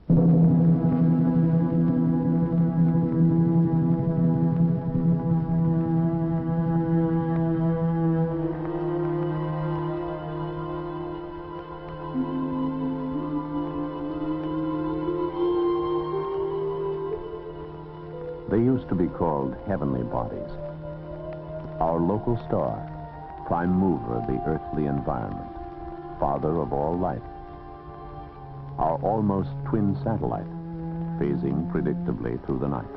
They used to be called heavenly bodies. Our local star, prime mover of the earthly environment, father of all life. Our almost twin satellite, phasing predictably through the night.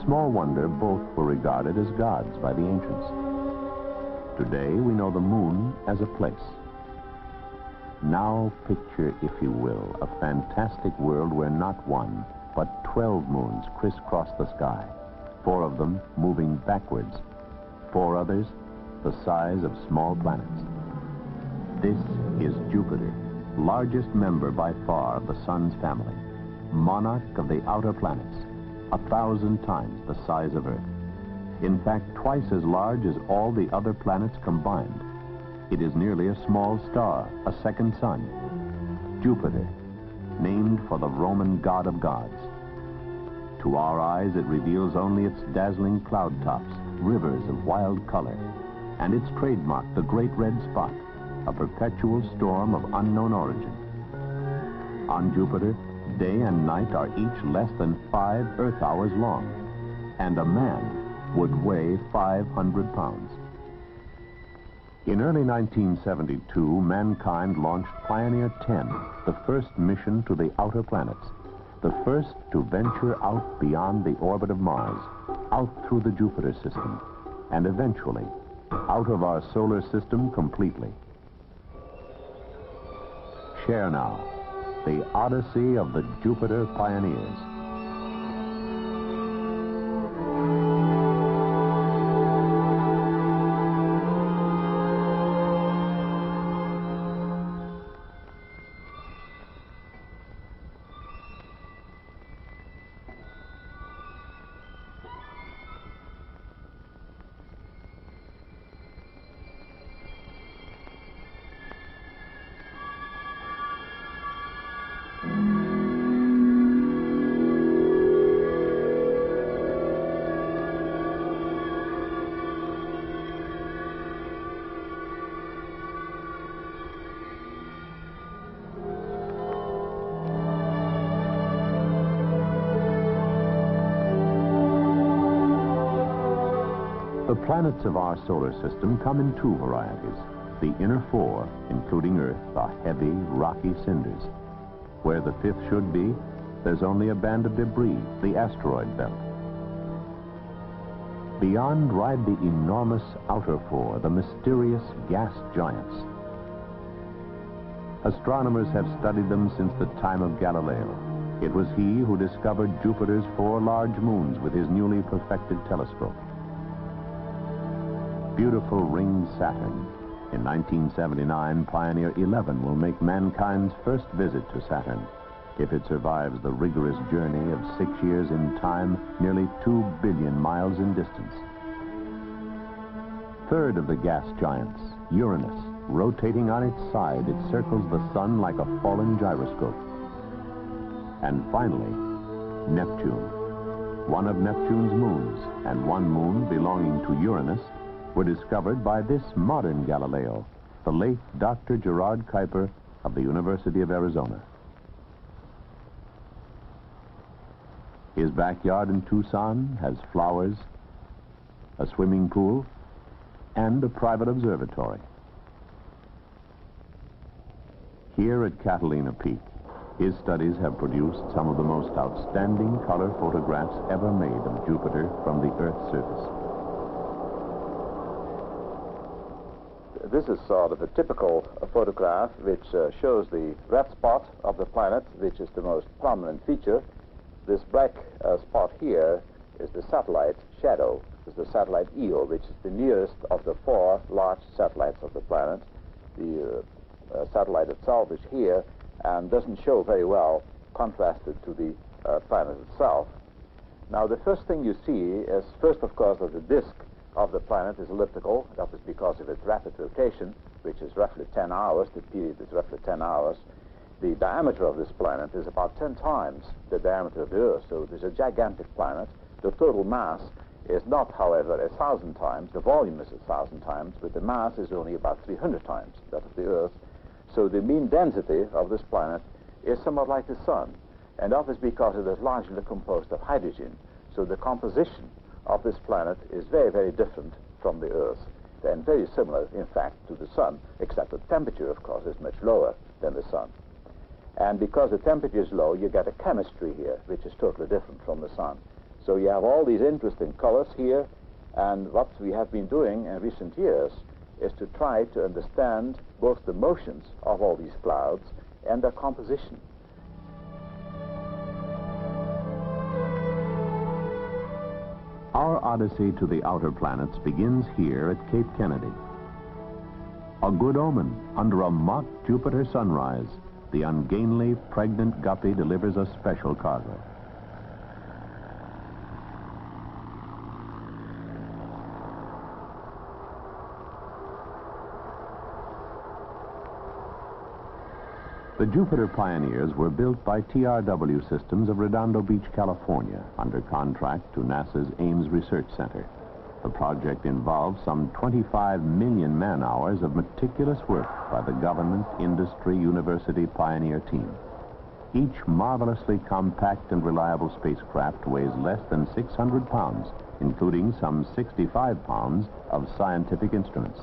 Small wonder both were regarded as gods by the ancients. Today we know the moon as a place. Now picture, if you will, a fantastic world where not one, but 12 moons crisscross the sky, 4 of them moving backwards, 4 others the size of small planets. This is Jupiter, largest member by far of the Sun's family, monarch of the outer planets, 1,000 times the size of Earth. In fact, twice as large as all the other planets combined. It is nearly a small star, a second sun. Jupiter, named for the Roman god of gods. To our eyes, it reveals only its dazzling cloud tops, rivers of wild color, and its trademark, the great red spot, a perpetual storm of unknown origin. On Jupiter, day and night are each less than 5 Earth hours long, and a man would weigh 500 pounds. In early 1972, mankind launched Pioneer 10, the first mission to the outer planets, the first to venture out beyond the orbit of Mars, out through the Jupiter system, and eventually out of our solar system completely. Share now the Odyssey of the Jupiter pioneers. The planets of our solar system come in 2 varieties. The inner 4, including Earth, are heavy, rocky cinders. Where the 5th should be, there's only a band of debris, the asteroid belt. Beyond ride the enormous outer 4, the mysterious gas giants. Astronomers have studied them since the time of Galileo. It was he who discovered Jupiter's 4 large moons with his newly perfected telescope. Beautiful ringed Saturn. In 1979, Pioneer 11 will make mankind's first visit to Saturn, if it survives the rigorous journey of 6 years in time, nearly 2 billion miles in distance. Third of the gas giants, Uranus, rotating on its side, it circles the sun like a fallen gyroscope. And finally, Neptune. One of Neptune's moons, and one moon belonging to Uranus, were discovered by this modern Galileo, the late Dr. Gerard Kuiper of the University of Arizona. His backyard in Tucson has flowers, a swimming pool, and a private observatory. Here at Catalina Peak, his studies have produced some of the most outstanding color photographs ever made of Jupiter from the Earth's surface. This is sort of a typical photograph which shows the red spot of the planet, which is the most prominent feature. This black spot here is the satellite shadow, is the satellite Io, which is the nearest of the 4 large satellites of the planet. The satellite itself is here and doesn't show very well contrasted to the planet itself. Now, the first thing you see is, first, of course, that the disk of the planet is elliptical. That is because of its rapid rotation, which is roughly 10 hours. The period is roughly 10 hours. The diameter of this planet is about 10 times the diameter of the Earth, so it is a gigantic planet. The total mass is not, however, 1,000 times. The volume is 1,000 times, but the mass is only about 300 times that of the Earth. So the mean density of this planet is somewhat like the Sun, and that is because it is largely composed of hydrogen. So the composition of this planet is very, very different from the Earth, and very similar, in fact, to the Sun, except the temperature, of course, is much lower than the Sun. And because the temperature is low, you get a chemistry here, which is totally different from the Sun. So you have all these interesting colors here, and what we have been doing in recent years is to try to understand both the motions of all these clouds and their composition. Our odyssey to the outer planets begins here at Cape Kennedy. A good omen under a mock Jupiter sunrise. The ungainly, pregnant guppy delivers a special cargo. The Jupiter Pioneers were built by TRW Systems of Redondo Beach, California, under contract to NASA's Ames Research Center. The project involved some 25 million man-hours of meticulous work by the government, industry, university pioneer team. Each marvelously compact and reliable spacecraft weighs less than 600 pounds, including some 65 pounds of scientific instruments.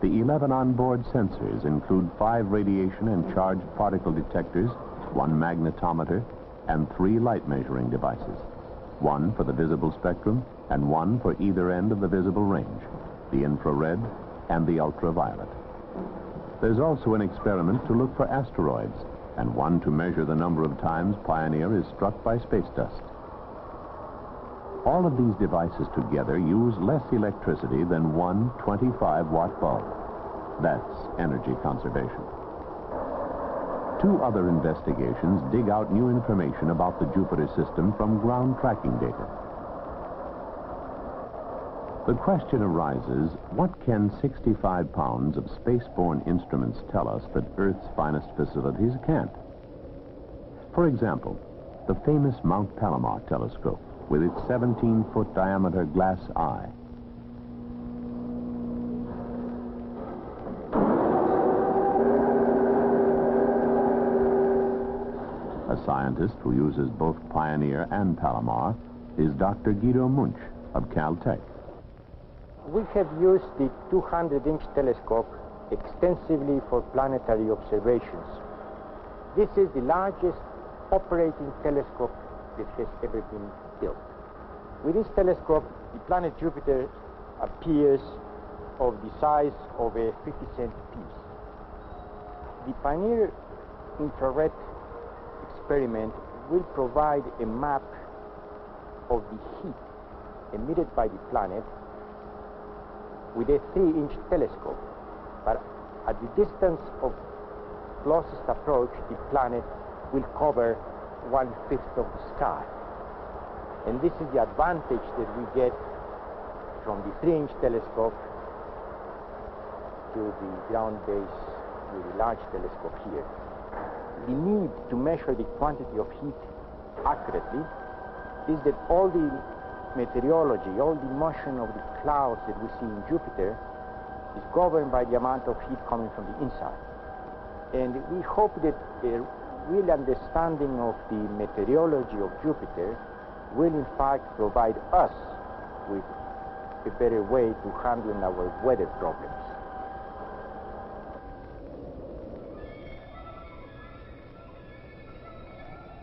The 11 onboard sensors include 5 radiation and charged particle detectors, 1 magnetometer, and 3 light measuring devices. 1 for the visible spectrum and 1 for either end of the visible range, the infrared and the ultraviolet. There's also an experiment to look for asteroids and 1 to measure the number of times Pioneer is struck by space dust. All of these devices together use less electricity than one 25-watt bulb. That's energy conservation. 2 other investigations dig out new information about the Jupiter system from ground tracking data. The question arises, what can 65 pounds of spaceborne instruments tell us that Earth's finest facilities can't? For example, the famous Mount Palomar telescope with its 17-foot diameter glass eye. A scientist who uses both Pioneer and Palomar is Dr. Guido Munch of Caltech. We have used the 200-inch telescope extensively for planetary observations. This is the largest operating telescope that has ever been built. With this telescope, the planet Jupiter appears of the size of a 50-cent piece. The Pioneer infrared experiment will provide a map of the heat emitted by the planet with a 3-inch telescope. But at the distance of closest approach, the planet will cover 1/5 of the sky. And this is the advantage that we get from the 3-inch telescope to the ground base with the large telescope here. The need to measure the quantity of heat accurately is that all the meteorology, all the motion of the clouds that we see in Jupiter is governed by the amount of heat coming from the inside. And we hope that a real understanding of the meteorology of Jupiter will in fact provide us with a better way to handle our weather problems.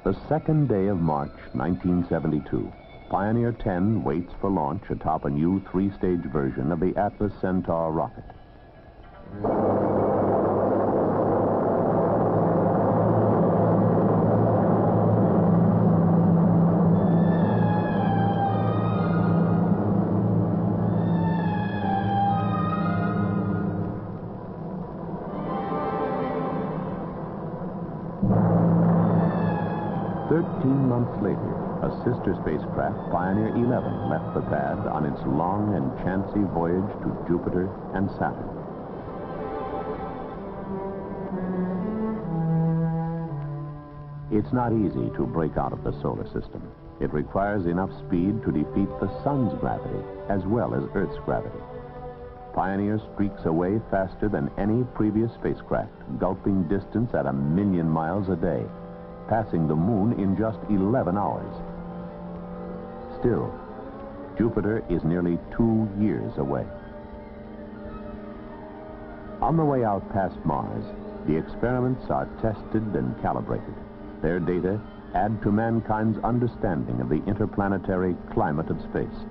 The second day of March 1972, Pioneer 10 waits for launch atop a new 3-stage version of the Atlas Centaur rocket. Months later, a sister spacecraft, Pioneer 11, left the pad on its long and chancy voyage to Jupiter and Saturn. It's not easy to break out of the solar system. It requires enough speed to defeat the sun's gravity as well as Earth's gravity. Pioneer streaks away faster than any previous spacecraft, gulping distance at 1,000,000 miles a day, passing the moon in just 11 hours. Still, Jupiter is nearly 2 years away. On the way out past Mars, the experiments are tested and calibrated. Their data add to mankind's understanding of the interplanetary climate of space.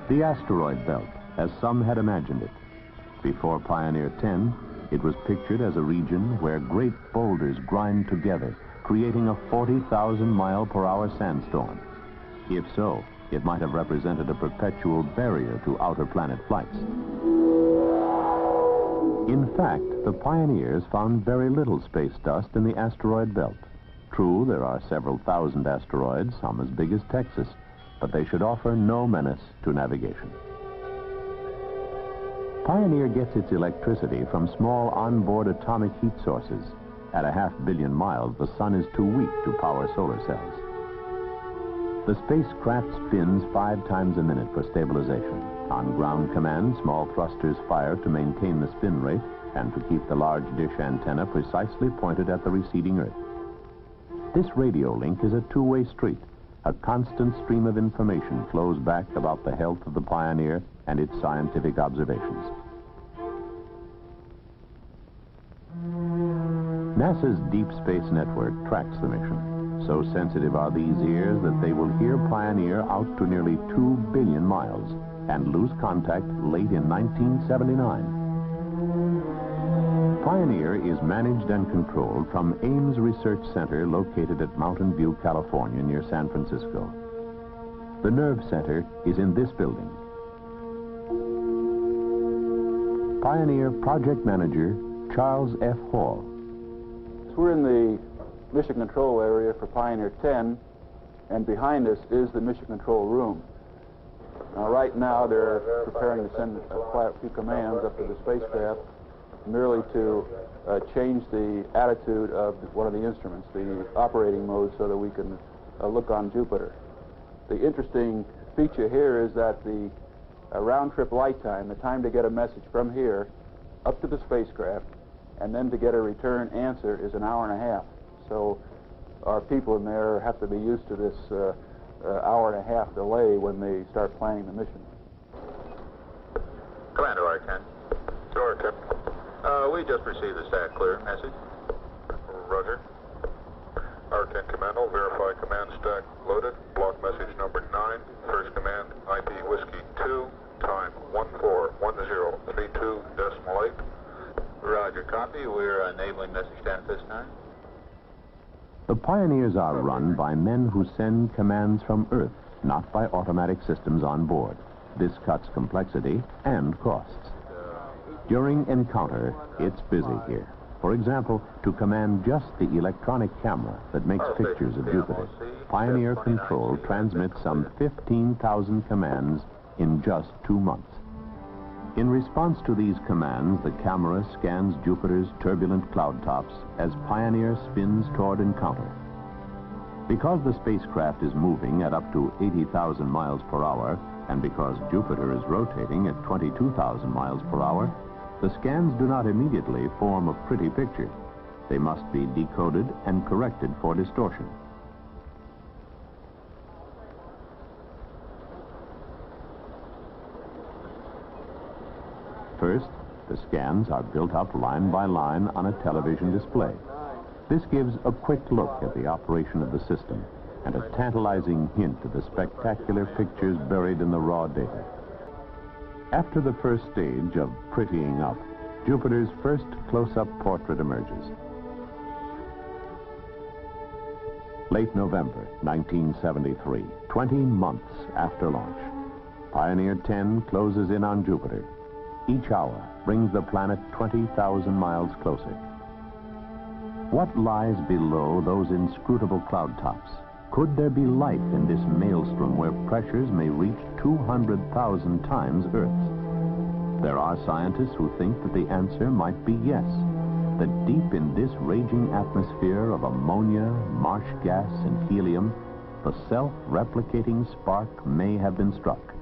The asteroid belt, as some had imagined it. Before Pioneer 10, it was pictured as a region where great boulders grind together, creating a 40,000-mile-per-hour sandstorm. If so, it might have represented a perpetual barrier to outer planet flights. In fact, the pioneers found very little space dust in the asteroid belt. True, there are several thousand asteroids, some as big as Texas, but they should offer no menace to navigation. Pioneer gets its electricity from small onboard atomic heat sources. At 500 million miles, the sun is too weak to power solar cells. The spacecraft spins 5 times a minute for stabilization. On ground command, small thrusters fire to maintain the spin rate and to keep the large dish antenna precisely pointed at the receding Earth. This radio link is a two-way street. A constant stream of information flows back about the health of the Pioneer and its scientific observations. NASA's Deep Space Network tracks the mission. So sensitive are these ears that they will hear Pioneer out to nearly 2 billion miles and lose contact late in 1979. Pioneer is managed and controlled from Ames Research Center located at Mountain View, California, near San Francisco. The Nerve Center is in this building. Pioneer Project Manager Charles F. Hall. We're in the mission control area for Pioneer 10, and behind us is the mission control room. Now, right now, they're preparing to send quite a few commands up to the spacecraft, merely to change the attitude of one of the instruments, the operating mode, so that we can look on Jupiter. The interesting feature here is that the round-trip light time, the time to get a message from here up to the spacecraft, and then to get a return answer, is 1.5 hours. So our people in there have to be used to this 1.5 hour delay when they start planning the mission. Commander R10. R10. We just received the stat clear message. Roger. R10 Command, I'll verify command stack loaded. Block message number 9. First command, IP Whiskey 2, time 141032.8. Roger, copy. We're enabling message down at this time. The Pioneers are run by men who send commands from Earth, not by automatic systems on board. This cuts complexity and costs. During encounter, it's busy here. For example, to command just the electronic camera that makes pictures of Jupiter, Pioneer Control transmits some 15,000 commands in just 2 months. In response to these commands, the camera scans Jupiter's turbulent cloud tops as Pioneer spins toward encounter. Because the spacecraft is moving at up to 80,000 miles per hour, and because Jupiter is rotating at 22,000 miles per hour, the scans do not immediately form a pretty picture. They must be decoded and corrected for distortion. First, the scans are built up line by line on a television display. This gives a quick look at the operation of the system and a tantalizing hint of the spectacular pictures buried in the raw data. After the first stage of prettying up, Jupiter's first close-up portrait emerges. Late November 1973, 20 months after launch, Pioneer 10 closes in on Jupiter. Each hour brings the planet 20,000 miles closer. What lies below those inscrutable cloud tops? Could there be life in this maelstrom where pressures may reach 200,000 times Earth's? There are scientists who think that the answer might be yes, that deep in this raging atmosphere of ammonia, marsh gas, and helium, the self-replicating spark may have been struck.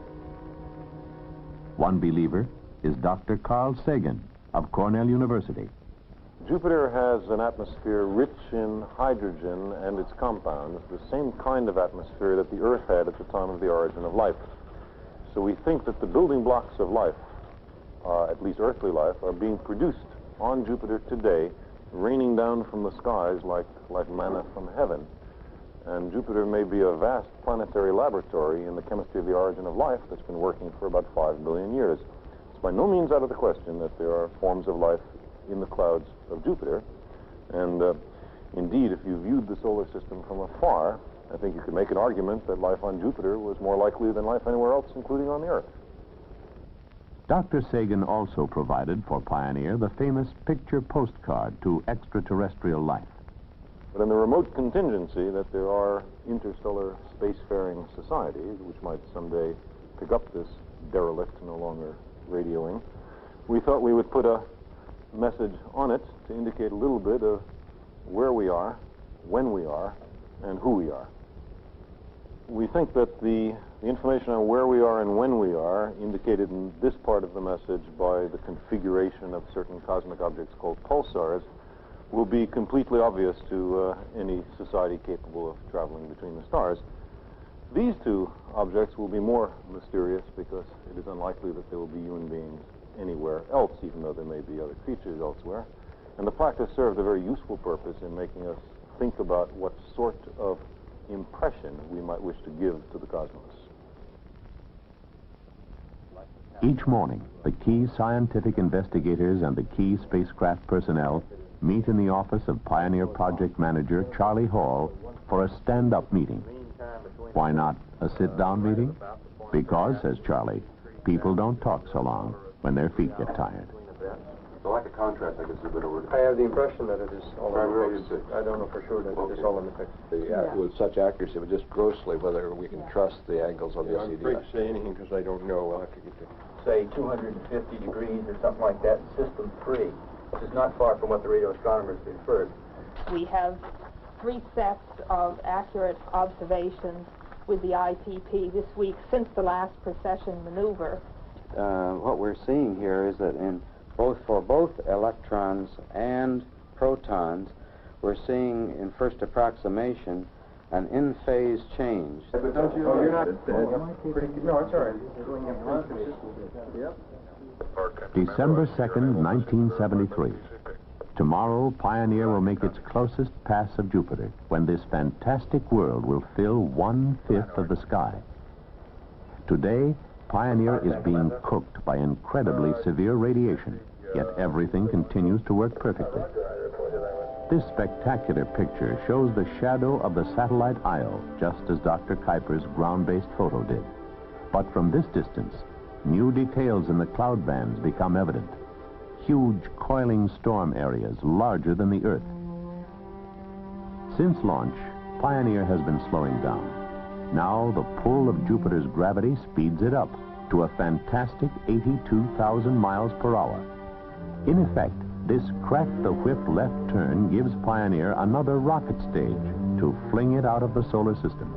One believer is Dr. Carl Sagan of Cornell University. Jupiter has an atmosphere rich in hydrogen and its compounds, the same kind of atmosphere that the Earth had at the time of the origin of life. So we think that the building blocks of life, at least earthly life, are being produced on Jupiter today, raining down from the skies like manna from heaven. And Jupiter may be a vast planetary laboratory in the chemistry of the origin of life that's been working for about 5 billion years. It's by no means out of the question that there are forms of life in the clouds of Jupiter. And indeed, if you viewed the solar system from afar, I think you could make an argument that life on Jupiter was more likely than life anywhere else, including on the Earth. Dr. Sagan also provided for Pioneer the famous picture postcard to extraterrestrial life. But in the remote contingency that there are interstellar spacefaring societies which might someday pick up this derelict, no longer radioing, we thought we would put a message on it to indicate a little bit of where we are, when we are, and who we are. We think that the information on where we are and when we are, indicated in this part of the message by the configuration of certain cosmic objects called pulsars, will be completely obvious to any society capable of traveling between the stars. These two objects will be more mysterious because it is unlikely that there will be human beings anywhere else, even though there may be other creatures elsewhere. And the plaque has served a very useful purpose in making us think about what sort of impression we might wish to give to the cosmos. Each morning, the key scientific investigators and the key spacecraft personnel meet in the office of Pioneer Project Manager Charlie Hall for a stand-up meeting. Why not a sit-down meeting? Because, says Charlie, people don't talk so long when their feet get tired. So like a contrast, I guess is a better word. I have the impression that it is all in the text. I don't know for sure that it is all in the text. With such accuracy, but just grossly, whether we can trust the angles on the I'm afraid to CDS. say anything because I don't know. I'll have to get to say 250 degrees or something like that, system 3, which is not far from what the radio astronomers inferred. We have 3 sets of accurate observations with the IPP this week since the last precession maneuver. What we're seeing here is that for both electrons and protons, we're seeing in first approximation an in-phase change. But don't you? Oh, you're not. No, it's all right. Going in December 2nd, 1973. Tomorrow, Pioneer will make its closest pass of Jupiter, when this fantastic world will fill 1/5 of the sky. Today, Pioneer is being cooked by incredibly severe radiation, yet everything continues to work perfectly. This spectacular picture shows the shadow of the satellite Io, just as Dr. Kuiper's ground-based photo did. But from this distance, new details in the cloud bands become evident. Huge coiling storm areas larger than the Earth. Since launch, Pioneer has been slowing down. Now the pull of Jupiter's gravity speeds it up to a fantastic 82,000 miles per hour. In effect, this crack-the-whip left turn gives Pioneer another rocket stage to fling it out of the solar system.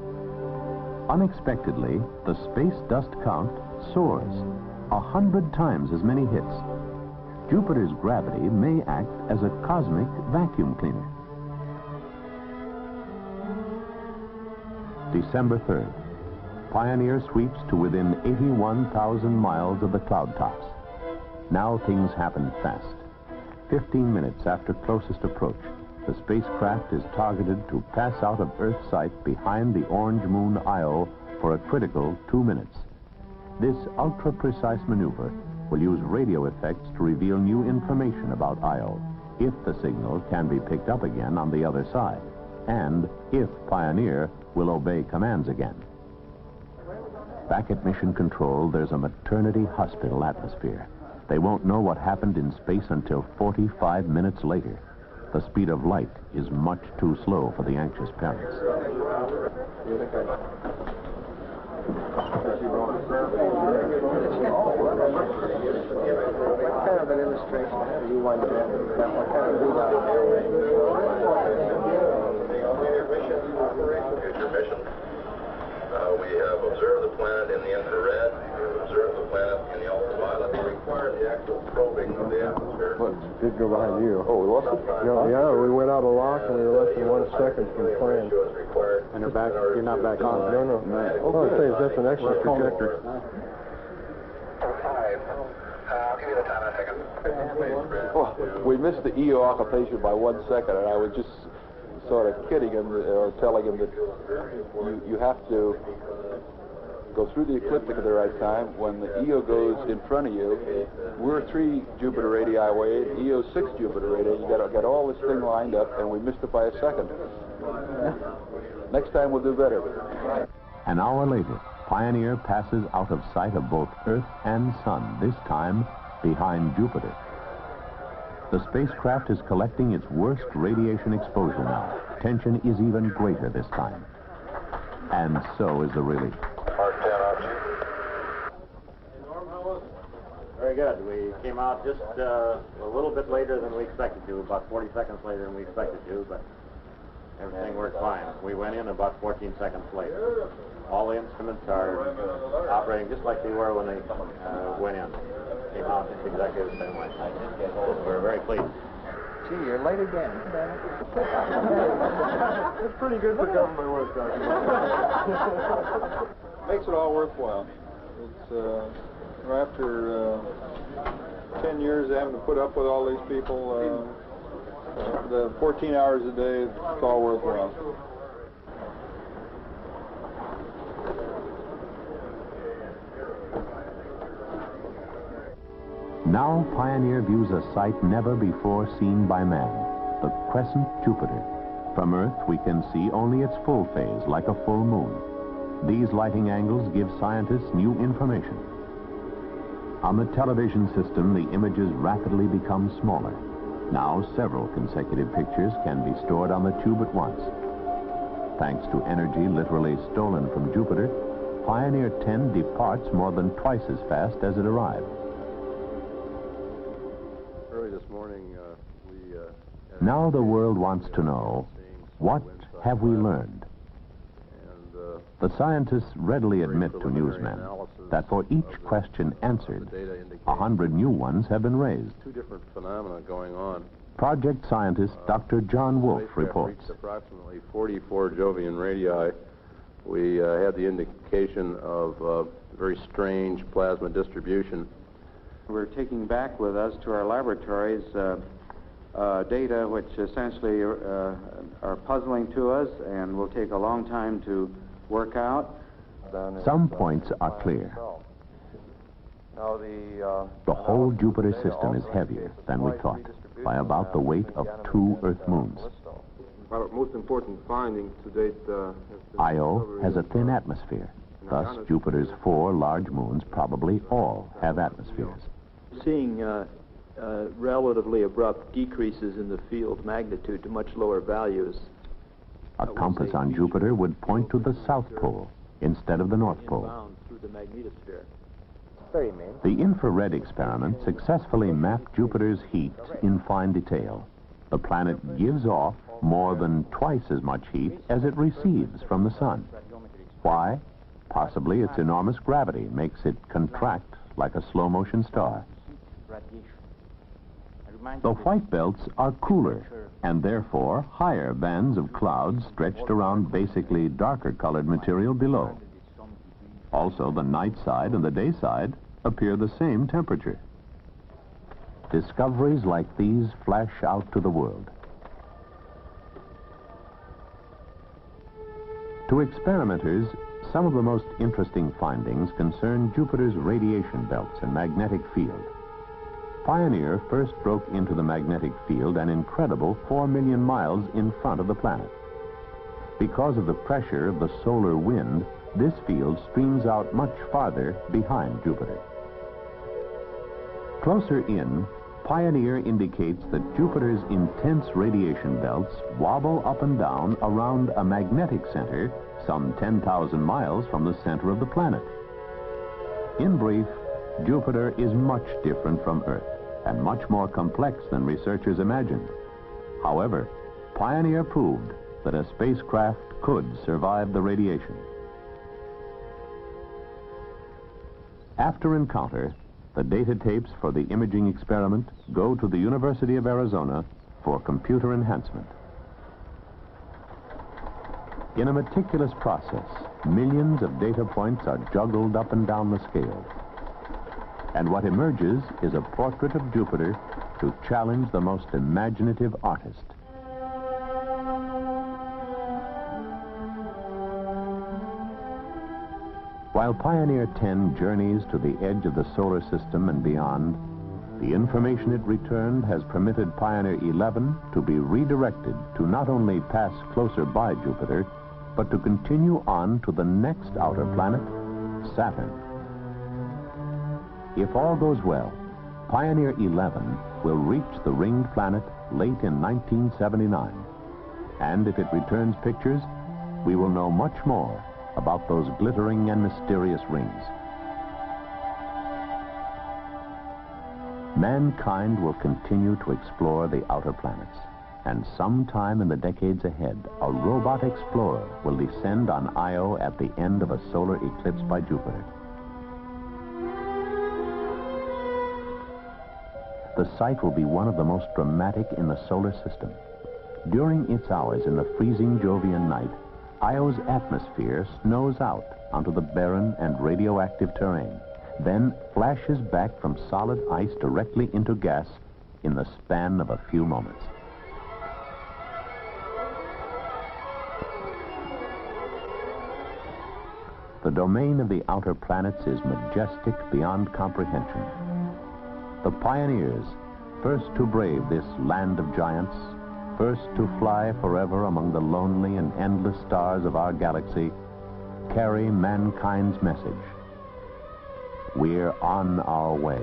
Unexpectedly, the space dust count soars, 100 times as many hits. Jupiter's gravity may act as a cosmic vacuum cleaner. December 3rd. Pioneer sweeps to within 81,000 miles of the cloud tops. Now things happen fast. 15 minutes after closest approach, the spacecraft is targeted to pass out of Earth's sight behind the orange moon Io for a critical 2 minutes. This ultra-precise maneuver will use radio effects to reveal new information about Io, if the signal can be picked up again on the other side, and if Pioneer will obey commands again. Back at Mission Control, there's a maternity hospital atmosphere. They won't know what happened in space until 45 minutes later. The speed of light is much too slow for the anxious parents. demonstration. How do you wind up having that? What kind of readout? Future mission. We have observed the planet in the infrared. We've observed the planet in the ultraviolet. We require the actual probing of the atmosphere. What? Did go behind you. Oh, we lost it? No, yeah, we went out of lock and we were less than 1 second from plan. And you're back, you're not back on. No. Oh, it says that's an extra projector. I'll give you the time in a second. Oh, we missed the EO occupation by 1 second, and I was just sort of kidding him or telling him that you have to go through the ecliptic at the right time. When the EO goes in front of you, we're 3 Jupiter radii away, EO 6 Jupiter radii. You got to get all this thing lined up, and we missed it by a second. Next time we'll do better. An hour later, Pioneer passes out of sight of both Earth and Sun, this time behind Jupiter. The spacecraft is collecting its worst radiation exposure now. Tension is even greater this time. And so is the relief. Very good. We came out just a little bit later than we expected to, about 40 seconds later than we expected to, but everything worked fine. We went in about 14 seconds later. All the instruments are operating just like they were when they went in. Came out exactly the same way. We're very pleased. Gee, you're late again. It's pretty good for government work, Doctor. Makes it all worthwhile. It's after 10 years of having to put up with all these people, the 14 hours a day, it's all worthwhile. Now Pioneer views a sight never before seen by man, the crescent Jupiter. From Earth, we can see only its full phase, like a full moon. These lighting angles give scientists new information. On the television system, the images rapidly become smaller. Now, several consecutive pictures can be stored on the tube at once. Thanks to energy literally stolen from Jupiter, Pioneer 10 departs more than twice as fast as it arrived. Early this morning, Now the world wants to know, what have we learned? The scientists readily admit to newsmen that for each question answered, 100 new ones have been raised. 2 different phenomena going on. Project scientist Dr. John Wolfe reports. Approximately 44 Jovian radii. We had the indication of very strange plasma distribution. We're taking back with us to our laboratories data which essentially are puzzling to us and will take a long time to work out. Some points are clear. Now The whole Jupiter system is heavier than we thought, by about the weight of 2 Earth moons. Our most important finding to date Io has a thin atmosphere. Thus, Jupiter's 4 large moons probably all have atmospheres. Seeing relatively abrupt decreases in the field magnitude to much lower values. A compass on Jupiter would point to the South Pole instead of the North Pole. Through the magnetosphere. The infrared experiment successfully mapped Jupiter's heat in fine detail. The planet gives off more than twice as much heat as it receives from the sun. Why? Possibly its enormous gravity makes it contract like a slow-motion star. The white belts are cooler, and therefore higher bands of clouds stretched around basically darker-colored material below. Also, the night side and the day side appear the same temperature. Discoveries like these flash out to the world. To experimenters, some of the most interesting findings concern Jupiter's radiation belts and magnetic field. Pioneer first broke into the magnetic field an incredible 4 million miles in front of the planet. Because of the pressure of the solar wind, this field streams out much farther behind Jupiter. Closer in, Pioneer indicates that Jupiter's intense radiation belts wobble up and down around a magnetic center some 10,000 miles from the center of the planet. In brief, Jupiter is much different from Earth. and much more complex than researchers imagined. However, Pioneer proved that a spacecraft could survive the radiation. After encounter, the data tapes for the imaging experiment go to the University of Arizona for computer enhancement. In a meticulous process, millions of data points are juggled up and down the scale. And what emerges is a portrait of Jupiter to challenge the most imaginative artist. While Pioneer 10 journeys to the edge of the solar system and beyond, the information it returned has permitted Pioneer 11 to be redirected to not only pass closer by Jupiter, but to continue on to the next outer planet, Saturn. If all goes well, Pioneer 11 will reach the ringed planet late in 1979. And if it returns pictures, we will know much more about those glittering and mysterious rings. Mankind will continue to explore the outer planets, and sometime in the decades ahead, a robot explorer will descend on Io at the end of a solar eclipse by Jupiter. The sight will be one of the most dramatic in the solar system. During its hours in the freezing Jovian night, Io's atmosphere snows out onto the barren and radioactive terrain, then flashes back from solid ice directly into gas in the span of a few moments. The domain of the outer planets is majestic beyond comprehension. The pioneers, first to brave this land of giants, first to fly forever among the lonely and endless stars of our galaxy, carry mankind's message. We're on our way.